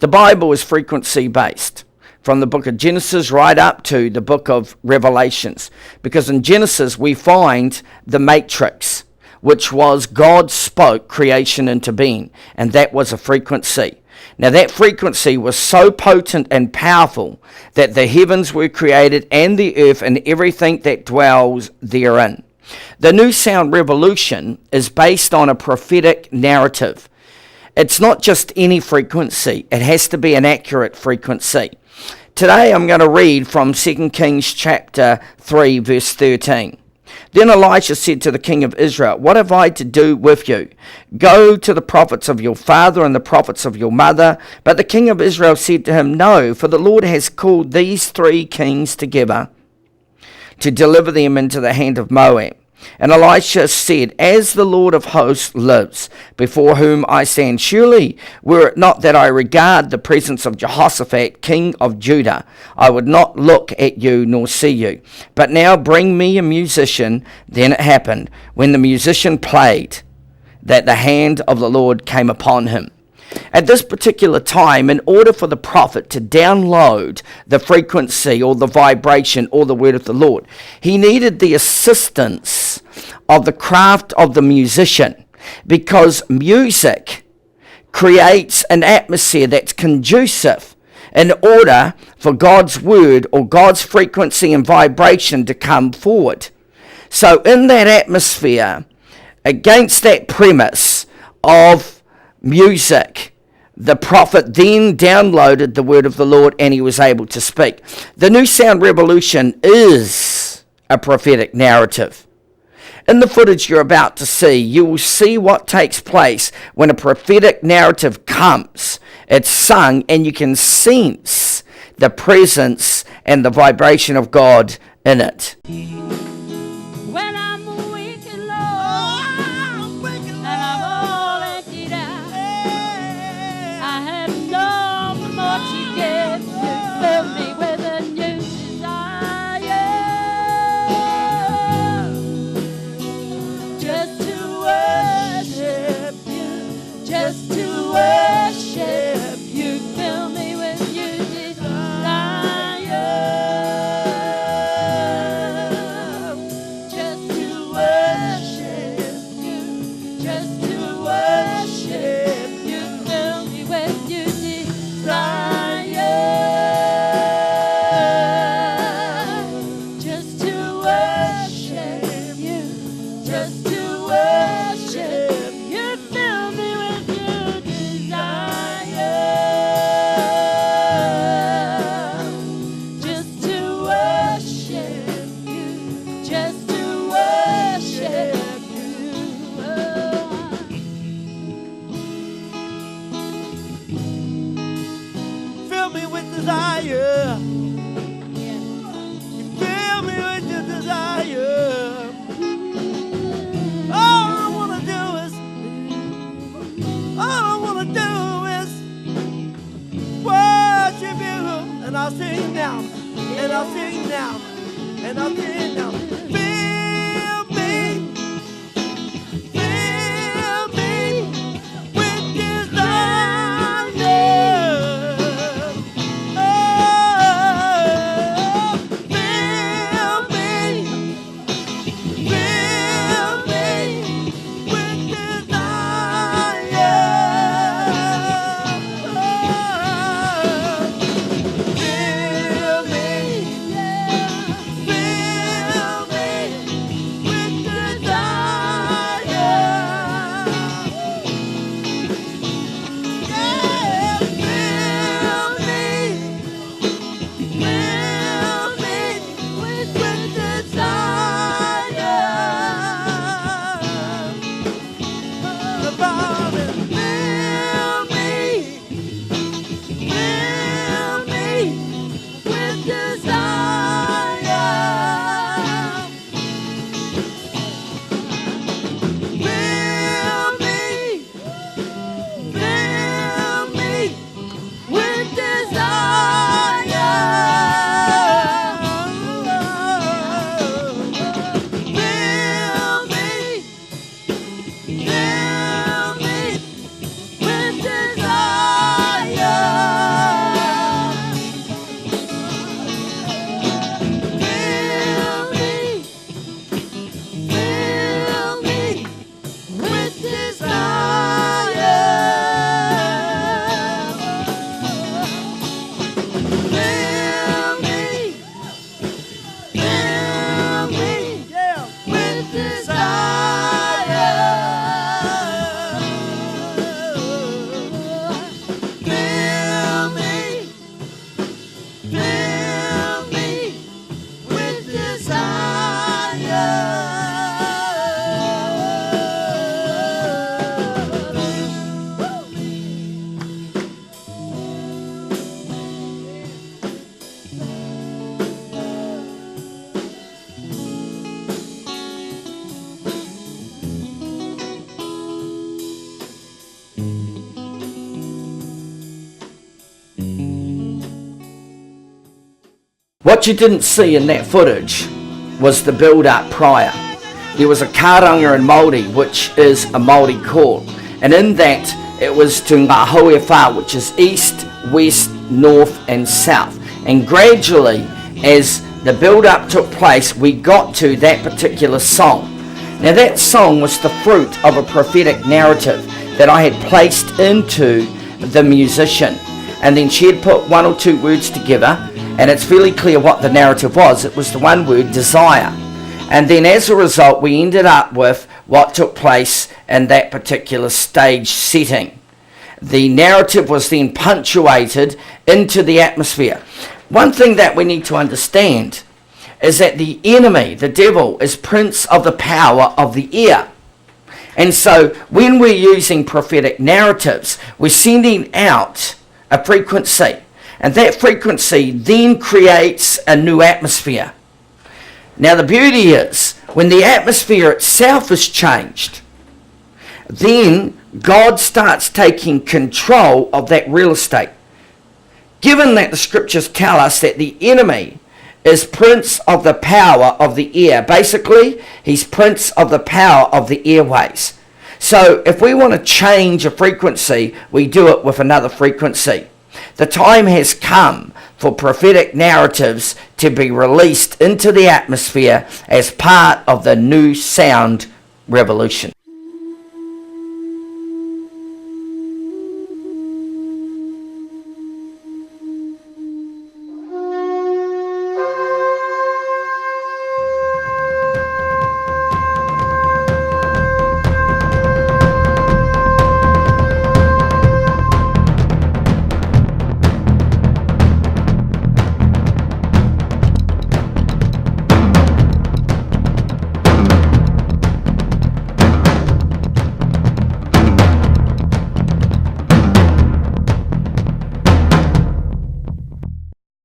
The Bible is frequency based, from the book of Genesis right up to the book of Revelations. Because in Genesis we find the matrix, which was God spoke creation into being, and that was a frequency. Now that frequency was so potent and powerful that the heavens were created and the earth and everything that dwells therein. The New Sound Revolution is based on a prophetic narrative. It's not just any frequency. It has to be an accurate frequency. Today I'm going to read from 2 Kings chapter 3 verse 13. Then Elisha said to the king of Israel, "What have I to do with you? Go to the prophets of your father and the prophets of your mother." But the king of Israel said to him, "No, for the Lord has called these 3 kings together to deliver them into the hand of Moab." And Elisha said, "As the Lord of hosts lives, before whom I stand, surely were it not that I regard the presence of Jehoshaphat, king of Judah, I would not look at you nor see you. But now bring me a musician." Then it happened, when the musician played, that the hand of the Lord came upon him. At this particular time, in order for the prophet to download the frequency or the vibration or the word of the Lord, he needed the assistance of the craft of the musician, because music creates an atmosphere that's conducive in order for God's word or God's frequency and vibration to come forward. So in that atmosphere, against that premise of music, the prophet then downloaded the word of the Lord and he was able to speak. The New Sound Revolution is a prophetic narrative. In the footage you're about to see, you will see what takes place when a prophetic narrative comes. It's sung and you can sense the presence and the vibration of God in it. When I'm weak and low, and I'm all emptied out, I have no more to give. You fill me with a new desire, just to worship you, just to worship you. Fill me with new desire. What you didn't see in that footage was the build-up prior. There was a karanga in Māori, which is a Māori call, and in that it was to ngā haue whā, which is east, west, north and south. And gradually, as the build-up took place, we got to that particular song. Now that song was the fruit of a prophetic narrative that I had placed into the musician, and then she had put one or two words together, and it's fairly clear what the narrative was. It was the one word, desire. And then as a result, we ended up with what took place in that particular stage setting. The narrative was then punctuated into the atmosphere. One thing that we need to understand is that the enemy, the devil, is prince of the power of the air. And so when we're using prophetic narratives, we're sending out a frequency. And that frequency then creates a new atmosphere. Now the beauty is, when the atmosphere itself is changed, then God starts taking control of that real estate. Given that the scriptures tell us that the enemy is prince of the power of the air. Basically, he's prince of the power of the airways. So if we want to change a frequency, we do it with another frequency. The time has come for prophetic narratives to be released into the atmosphere as part of the new sound revolution.